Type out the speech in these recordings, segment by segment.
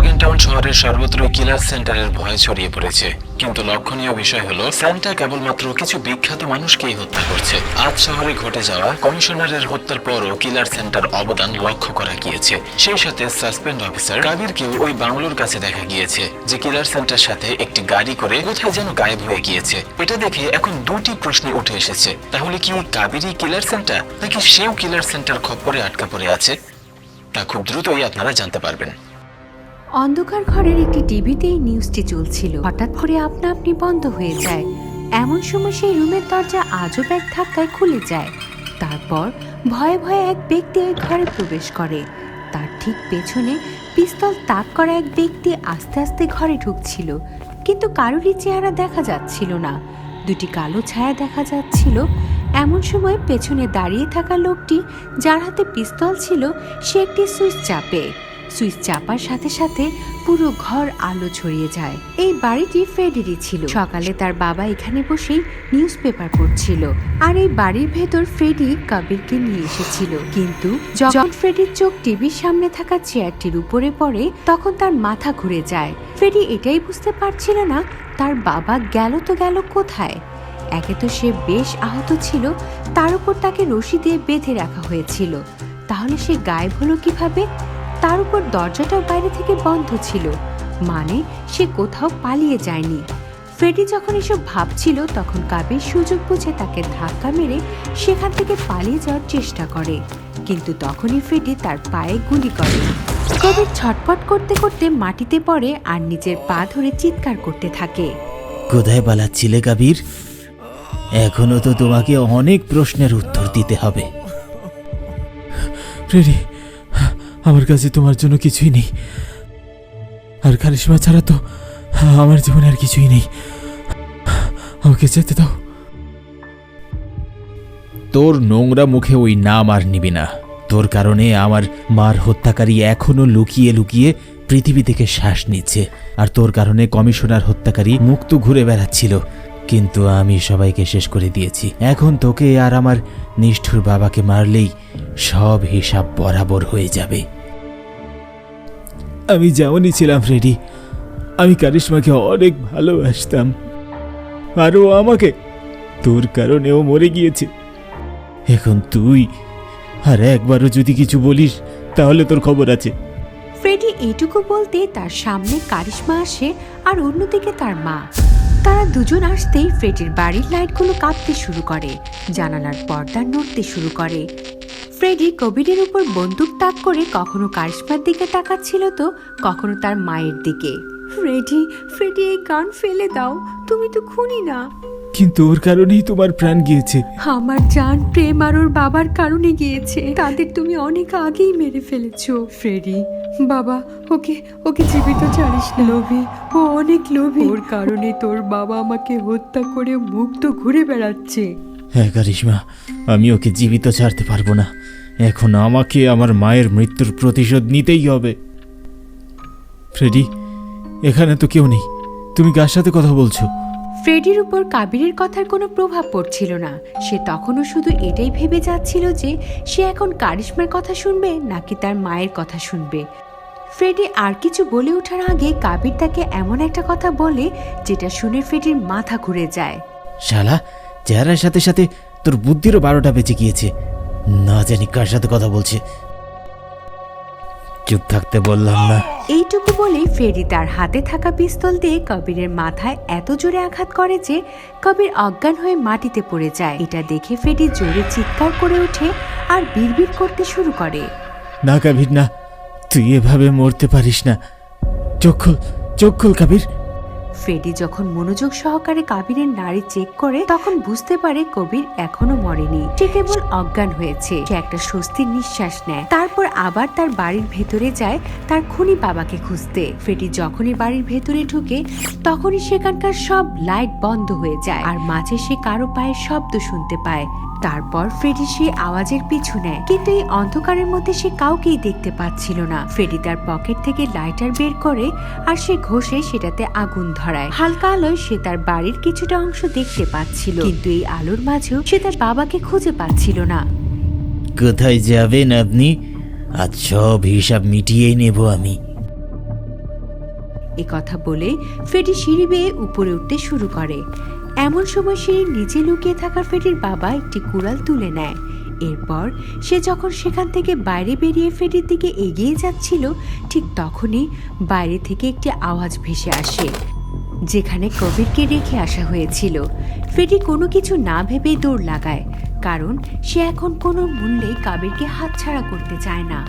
লগিনটাউন শহরের সর্বত্রই কিলার সেন্টারের ভয় ছড়িয়ে পড়েছে, কিন্তু লক্ষণীয় বিষয় হলো স্যান্টা কেবলমাত্র কিছু বিখ্যাত মানুষকেই হত্যা করছে। আজ শহরে ঘটে যাওয়া কমিশনারের হত্যার পরও কিলার সেন্টার অবদান লক্ষ্য করা গিয়েছে। সেই সাথে সাসপেন্ড অফিসার কাবিরকেও ওই বাংলোর কাছে দেখা গিয়েছে, যে কিলার সেন্টার সাথে একটি গাড়ি করে কোথায় যেন গায়েব হয়ে গিয়েছে। এটা দেখে এখন দুটি প্রশ্ন উঠে এসেছে, তাহলে কি ওই কাবিরই কিলার সেন্টার, নাকি সেও কিলার সেন্টার খপ্পরে আটকা পড়ে আছে? তা খুব দ্রুতই আপনারা জানতে পারবেন। অন্ধকার ঘরের একটি টিভিতে এই নিউজটি চলছিল। হঠাৎ করে আপনা আপনি বন্ধ হয়ে যায়। এমন সময় সেই রুমের দরজা আজব এক ধাক্কায় খুলে যায়। তারপর ভয়ে ভয়ে এক ব্যক্তি ওই ঘরে প্রবেশ করে। তার ঠিক পেছনে পিস্তল তাক করা এক ব্যক্তি আস্তে আস্তে ঘরে ঢুকছিল, কিন্তু কারোরই চেহারা দেখা যাচ্ছিল না। দুটি কালো ছায়া দেখা যাচ্ছিল। এমন সময় পেছনে দাঁড়িয়ে থাকা লোকটি, যার হাতে পিস্তল ছিল, সে একটি সুইচ চাপে। সুইচ চাপার সাথে সাথে পুরো ঘর আলো ছড়িয়ে যায়। এই বাড়িটি ফ্রেডিরই ছিল। সকালে তার বাবা এখানে বসেই নিউজ পেপার পড়ছিল, আর এই বাড়ির ভেতর ফ্রেডি কাবিরকে নিয়ে এসেছিল। কিন্তু যখন ফ্রেডির চোখ টিভির সামনে থাকা চেয়ারটির উপরে পড়ে, তখন তার মাথা ঘুরে যায়। ফ্রেডি এটাই বুঝতে পারছিল না তার বাবা গেল তো গেল কোথায়। একে তো সে বেশ আহত ছিল, তার উপর তাকে রশি দিয়ে বেঁধে রাখা হয়েছিল। তাহলে সে গায়েব হলো কিভাবে? তার উপর দরজাটাও বাইরে থেকে বন্ধ ছিল, মানে সে কোথাও পালিয়ে যায়নি। ফ্রেডি যখন এসব ভাবছিল, তখন কাবির সুযোগ বুঝে তাকে ধাক্কা মেরে সেখান থেকে পালিয়ে যাওয়ার চেষ্টা করে, কিন্তু তখনই ফ্রেডি তার পায়ে গুলি করে। কবির ছটপট করতে করতে মাটিতে পড়ে আর নিজের পা ধরে চিৎকার করতে থাকে। কোথায় পালাচ্ছিলে কাবির? এখনো তো তোমাকে অনেক প্রশ্নের উত্তর দিতে হবে। ফ্রেডি, আমার কাছে তোমার জন্য কিছুই নেই, আর কারিশমা ছাড়া তো আমার জীবনে আর কিছুই নেই। আমাকে যেতে দাও। তোর নোংরা মুখে ওই নাম আর নিবি না। তোর কারণে আমার মার হত্যাকারী এখনো লুকিয়ে লুকিয়ে পৃথিবী থেকে শ্বাস নিচ্ছে, আর তোর কারণে কমিশনার হত্যাকারী মুক্ত ঘুরে বেড়াচ্ছিল, কিন্তু আমি সবাইকে শেষ করে দিয়েছি। এখন তোকে আর আমার নিষ্ঠুর বাবাকে মারলেই সব হিসাব বরাবর হয়ে যাবে। আমি যেমনই ছিলাম ফ্রেডি, আমি কারিশমাকে অনেক ভালোবাসতাম, আর ও আমাকে, তোর কারণেও মরে গিয়েছে। এখন তুই আর একবারও যদি কিছু বলিস, তাহলে তোর খবর আছে। ফ্রেডি এইটুকু বলতে তার সামনে কারিশমা আসে, আর অন্যদিকে তার মা। তারা দুজন আসতেই ফ্রেডির বাড়ির লাইটগুলো কাঁপতে শুরু করে, জানালার পর্দা নড়তে শুরু করে। ফ্রেডি কবিরের উপর বন্দুক তাক করে কখনো কারিশমার দিকে তাকাচ্ছিল, তো কখনো তার মায়ের দিকে। ফ্রেডি, ফ্রেডি, এই গান ফেলে দাও, তুমি তো খুনি না। কিন্তু ওর কারণেই তোমার প্রাণ গিয়েছে। আমার জান প্রেম আর ওর বাবার কারণে গিয়েছে। তাদের তুমি অনেক আগেই মেরে ফেলেছো। ফ্রেডি, বাবা, ওকে ওকে জীবিত ছাড়িস না। লোভী, ও অনেক লোভী। ওর কারণে তোর বাবা আমাকে হত্যা করে মুক্ত ঘুরে বেড়াচ্ছে। হ্যাঁ কারিশমা, আমি ওকে জীবিত ছাড়তে পারবো না। এখন আমাকে আমার মায়ের মৃত্যুর প্রতিশোধ নিতেই হবে। ফ্রেডি, এখানে তো কেউ নেই, তুমি কার সাথে কথা বলছো? ফ্রেডির উপর কাবিরের কথার কোনো প্রভাব পড়ছিল না। সে তখনও শুধু এটাই ভেবে যাচ্ছিল যে সে এখন কারিশমার কথা শুনবে নাকি তার মায়ের কথা শুনবে। ফ্রেডি আর কিছু বলে ওঠার আগে কাবির তাকে এমন একটা কথা বলে যেটা শুনে ফ্রেডির মাথা ঘুরে যায়। শালা, চেহারার সাথে সাথে তোর বুদ্ধিরও 12টা বেঁচে গিয়েছে। না জানি কার সাথে কথা বলছে। চুপ থাকতে বললাম না? এইটুকু বলেই ফ্রেডি তার হাতে থাকা পিস্তল দিয়ে কবিরের মাথায় এত জোরে আঘাত করে যে কবির অজ্ঞান হয়ে মাটিতে পড়ে যায়। এটা দেখে ফ্রেডি জোরে চিৎকার করে ওঠে আর বিড়বিড় করতে শুরু করে। না কাবির, না, তুই এভাবে মরতে পারিস না। চোখ খোল, চোখ খোল কাবির। ফ্রেডি যখন মনোযোগ সহকারে কাবিরের নাড়ি চেক করে, তখন বুঝতে পারে কবির এখনো মরেনি, সে কেবল অজ্ঞান হয়েছে। সে একটা স্বস্তির নিঃশ্বাস নেয়। তারপর আবার তার বাড়ির ভেতরে যায় তার খুনি বাবাকে খুঁজতে। ফ্রেডি যখনই বাড়ির ভেতরে ঢুকে, তখনই সেখানকার সব লাইট বন্ধ হয়ে যায়, আর মাঝে সে কারো পায়ের শব্দ শুনতে পায়। তারপর ফ্রেডি সেই আওয়াজের পিছু নেয়, কিন্তু এই অন্ধকারের মধ্যে সে কাউকেই দেখতে পাচ্ছিল না। ফ্রেডি তার পকেট থেকে লাইটার বের করে আর সে ঘষে সেটাতে আগুন ধরায়। হালকা আলোয় সে তার বাড়ির কিছুটা অংশ দেখতে পাচ্ছিল, কিন্তু এই আলোর মাঝেও সে তার বাবাকে খুঁজে পাচ্ছিল না। কোথায় যাবেন আপনি? আজ সব হিসাব মিটিয়েই নেব আমি। কথা বলে ফ্রেডি সিঁড়ি বেয়ে উপরে উঠতে শুরু করে। এমন সময় সিঁড়ির নিচে লুকিয়ে থাকা ফ্রেডির বাবা একটি কুড়াল তুলে নেয়। এরপর সে যখন সেখান থেকে বাইরে বেরিয়ে ফ্রেডির দিকে এগিয়ে যাচ্ছিল, ঠিক তখনই বাইরে থেকে একটি আওয়াজ ভেসে আসে, যেখানে কবিরকে রেখে আসা হয়েছিল। ফ্রেডি কোনো কিছু না ভেবেই দৌড় লাগায়, কারণ সে এখন কোনো মূল্যেই কাবিরকে হাতছাড়া করতে চায় না।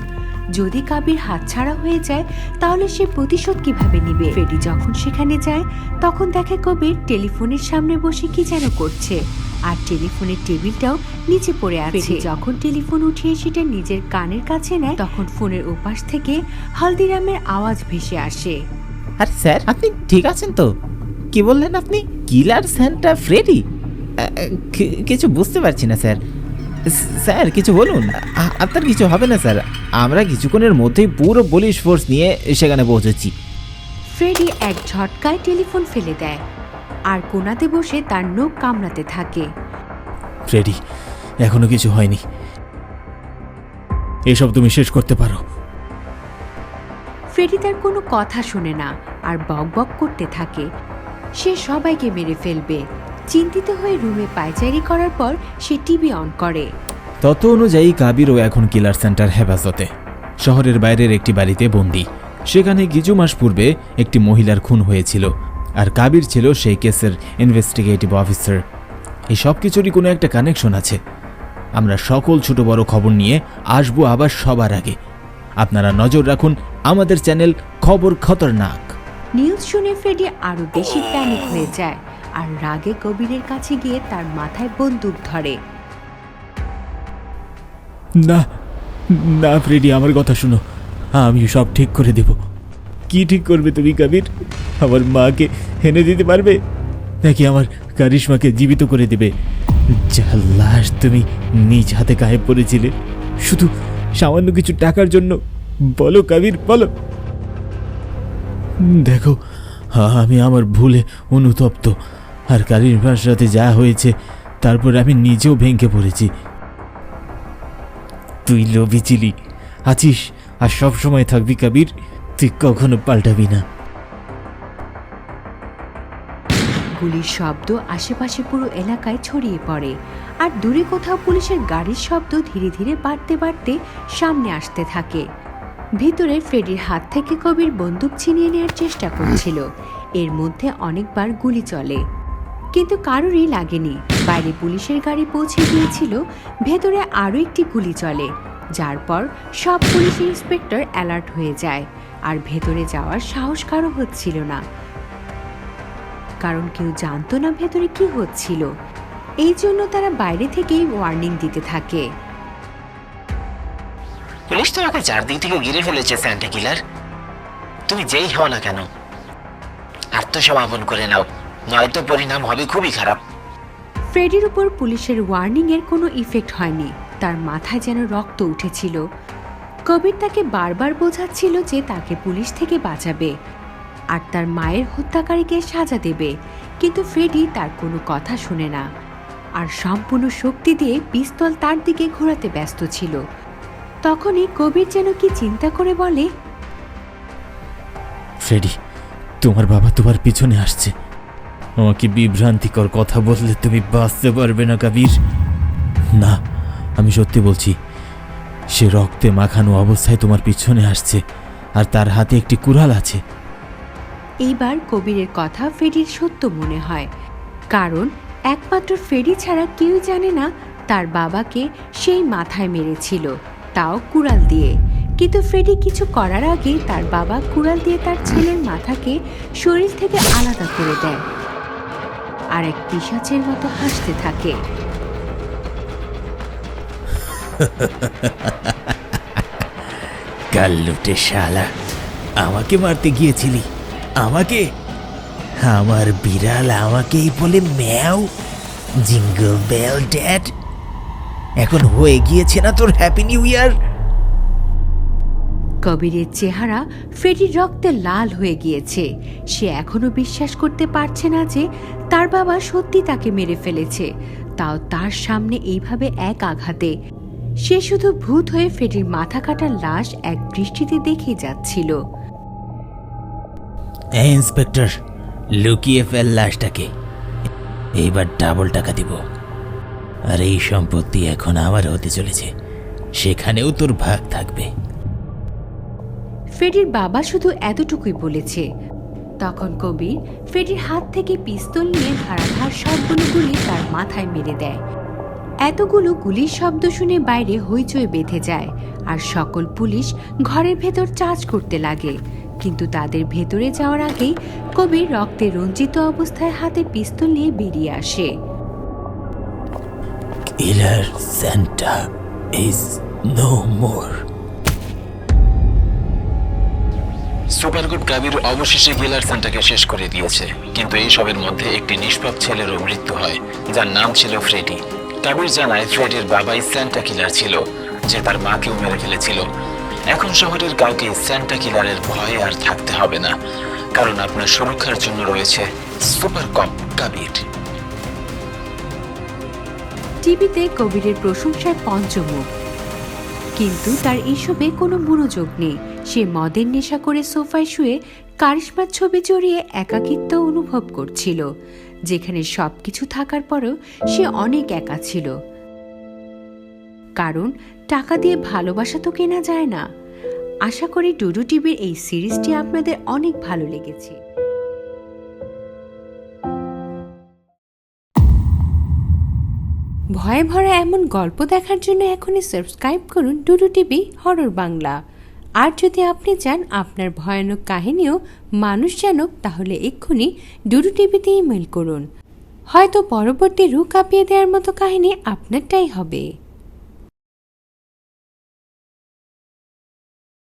যদি কাবির হাতছাড়া হয়ে যায় তাহলে সে প্রতিশোধ কিভাবে নিবে। ফ্রেডি যখন সেখানে যায় তখন দেখে কবির টেলিফোনের সামনে বসে কি যেন করছে, আর টেলিফোনের টেবিলটাও নিচে পড়ে আছে। যখন টেলিফোন উঠিয়ে সেটা নিজের কানের কাছে নেয় তখন ফোনের ওপাশ থেকে হলদিরামের আওয়াজ ভেসে আসে। আরে স্যার, আপনি ঠিক আছেন তো? কি বললেন আপনি? কিলার স্যান্টা ফ্রেডি? কিছু বুঝতে পারছি না স্যার। স্যার কিছু বলুন। আপনার কিছু হবে না স্যার, আমরা কিছুক্ষণের মধ্যেই পুরো পুলিশ ফোর্স নিয়ে সেখানে পৌঁছেছি। ফ্রেডি এক ঝটকায় টেলিফোন ফেলে দেয় আর কোনাতে বসে তার নখ কামড়াতে থাকে। ফ্রেডি, এখনো কিছু হয়নি, এসব তুমি শেষ করতে পারো। ফ্রেডি তার কোনো কথা শুনে না আর বকবক করতে থাকে, সে সবাইকে মেরে ফেলবে। চিন্তিত হয়ে রুমে পায়চারি করার পর সে টিভি অন করে। তত অনুযায়ী কাবিরও এখন কিলার সেন্টার হেফাজতে, শহরের বাইরের একটি বাড়িতে বন্দী। সেখানে কিছু মাস পূর্বে একটি মহিলার খুন হয়েছিল, আর কাবির ছিল সেই কেসের ইনভেস্টিগেটিভ অফিসার। এই সব কিছুরই কোনো একটা কানেকশন আছে। আমরা সকল ছোট বড় খবর নিয়ে আসবো আবার সবার আগে। আপনারা নজর রাখুন আমাদের চ্যানেল খবর খতরনাক। নিউজ শুনে ফ্রেডি আরো বেশি প্যানিক হয়ে যায় আর রাগে কবিরের কাছে গিয়ে তার মাথায় বন্দুক ধরে। না না ফ্রেডি, আমার কথা শুনো, আমি সব ঠিক করে দেব। কি ঠিক করবে তুমি কাবির? আমার মাকে এনে দিতে পারবে, নাকি আমার কারিশমাকে জীবিত করে দেবে? যার লাশ তুমি নিজ হাতে গায়েব করেছিলে শুধু সামান্য কিছু টাকার জন্য? বলো কাবির, বলো। দেখো, আমি আমার ভুলে অনুতপ্ত, আর কারিশমার সাথে যা হয়েছে তারপর আমি নিজেও ভেঙে পড়েছি। তুই লোভী ছিলি, আছিস, আর সব সময় থাকবি কাবির, তুই কখনো পাল্টাবি না। গুলির শব্দ আশেপাশে পুরো এলাকায় ছড়িয়ে পড়ে, আর দূরে কোথাও পুলিশের গাড়ির শব্দ ধীরে ধীরে বাড়তে বাড়তে সামনে আসতে থাকে। ভিতরে ফ্রেডির হাত থেকে কবির বন্দুক ছিনিয়ে নেওয়ার চেষ্টা করছিল। এর মধ্যে অনেকবার গুলি চলে, কিন্তু কারোরই লাগেনি। বাইরে পুলিশের গাড়ি পৌঁছে গিয়েছিল, ভেতরে আরও একটি গুলি চলে, যার পর সব পুলিশ ইন্সপেক্টর অ্যালার্ট হয়ে যায়, আর ভেতরে যাওয়ার সাহস কারো হচ্ছিল না, কারণ কেউ জানতো না ভেতরে কি হচ্ছিল। এই জন্য তারা বাইরে থেকেই ওয়ার্নিং দিতে থাকে। পুলিশ তোমাকে চারদিক থেকে ঘিরে ফেলেছে স্যান্টা কিলার। তুমি যেই হও না কেন আত্মসমর্পণ করে নাও, নয়তো পরিণাম হবে খুবই খারাপ। ফ্রেডির উপর পুলিশের ওয়ার্নিং এর কোনো ইফেক্ট হয়নি, তার মাথায় যেন রক্ত উঠেছিল। কবির তাকে বারবার বোঝাচ্ছিল যে তাকে পুলিশ থেকে বাঁচাবে আর তার মায়ের হত্যাকারীকে সাজা দেবে, কিন্তু ফ্রেডি তার কোনো কথা শুনে না, আর সম্পূর্ণ শক্তি দিয়ে পিস্তল তার দিকে ঘোরাতে ব্যস্ত ছিল। তখনই কবির যেন কি চিন্তা করে বলে, ফ্রেডি, তোমার বাবা তোমার পিছনে আসছে। আমাকে বিভ্রান্তিকর কথা বললে তুমি বাঁচতে পারবে না কাবির। না, আমি সত্যি বলছি, সে রক্তে মাখানো অবস্থায় তোমার পিছনে আসছে, আর তার হাতে একটি কুড়াল আছে। এইবার কবিরের কথা ফ্রেডির সত্য মনে হয়, কারণ একমাত্র ফ্রেডি ছাড়া কেউ জানে না তার বাবাকে সেই মাথায় মেরেছিল, তাও কুড়াল দিয়ে। কিন্তু ফ্রেডি কিছু করার আগে তার বাবা কুড়াল দিয়ে তার ছেলের মাথাকে শরীর থেকে আলাদা করে দেয়, আর এক পিশাচের মতো হাসতে থাকে। কাল্লুটে শালা, আমাকে মারতে গিয়েছিলি? আমাকে? আমার বিড়াল আমাকেই বলে ম্যাও? জিঙ্গল বেল ড্যাড, এখন হয়ে গিয়েছে না তোর হ্যাপি নিউ ইয়ার? কবিরের চেহারা ফ্রেডির রক্তে লাল হয়ে গিয়েছে। সে এখনো বিশ্বাস করতে পারছে না যে তার বাবা সত্যি তাকে মেরে ফেলেছে, তাও তার সামনে এইভাবে এক আঘাতে। সে শুধু ভূত হয়ে ফ্রেডির মাথা কাটা লাশ এক দৃষ্টিতে দেখে যাচ্ছিল। এই ইন্সপেক্টর, লুকিয়ে ফেল লাশটাকে। এইবার ডাবল টাকা দিব। আর এই সম্পত্তি এখন আমার হতে চলেছে, সেখানেও তোর ভাগ থাকবে। ফ্রেডির বাবা শুধু এতটুকুই বলেছে। তখন কবির ফ্রেডির হাত থেকে পিস্তল নিয়ে ধারাধার সবগুলো গুলি তার মাথায় মেরে দেয়। এতগুলো গুলির শব্দ শুনে বাইরে হইচই বেঁধে যায়, আর সকল পুলিশ ঘরের ভেতর চার্জ করতে লাগে। কিন্তু তাদের ভেতরে যাওয়ার আগেই কবির রক্তে রঞ্জিত অবস্থায় হাতে পিস্তল নিয়ে বেরিয়ে আসে। Killer Santa is no more. Super good Kabir অবশেষে কিলার সেন্টাকে শেষ করে দিয়েছে, কিন্তু এই সবের মধ্যে একটি নিষ্পাপ ছেলেরও মৃত্যু হয়, যার নাম ছিল ফ্রেডি। কাবির জানায় ফ্রেডির বাবাই সেন্টা কিলার ছিল, যে তার মাকেও মেরে ফেলেছিল। এখন শহরের কাউকে সেন্টা কিলারের ভয়ে আর থাকতে হবে না, কারণ আপনার সুরক্ষার জন্য রয়েছে সুপার কপ কাবির। টিভিতে কবিরের প্রশংসায় পঞ্চমুখ, কিন্তু তার এসবে কোনো মনোযোগ নেই। সে মদের নেশা করে সোফায় শুয়ে কারিশমার ছবি জড়িয়ে একাকিত্ব অনুভব করছিল, যেখানে সবকিছু থাকার পরেও সে অনেক একা ছিল। কারণ টাকা দিয়ে ভালোবাসা তো কেনা যায় না। আশা করি ডুডু টিভির এই সিরিজটি আপনাদের অনেক ভালো লেগেছে। ভয়ে ভরা এমন গল্প দেখার জন্য এখনই সাবস্ক্রাইব করুন ডুডু টিভি হরর বাংলা। আর যদি আপনি চান আপনার ভয়ানক কাহিনীও মানুষ জানুক, তাহলে এক্ষুনি ডুডু টিভিতে ইমেল করুন। হয়তো পরবর্তী রূপ কাঁপিয়ে দেওয়ার মতো কাহিনী আপনারটাই হবে।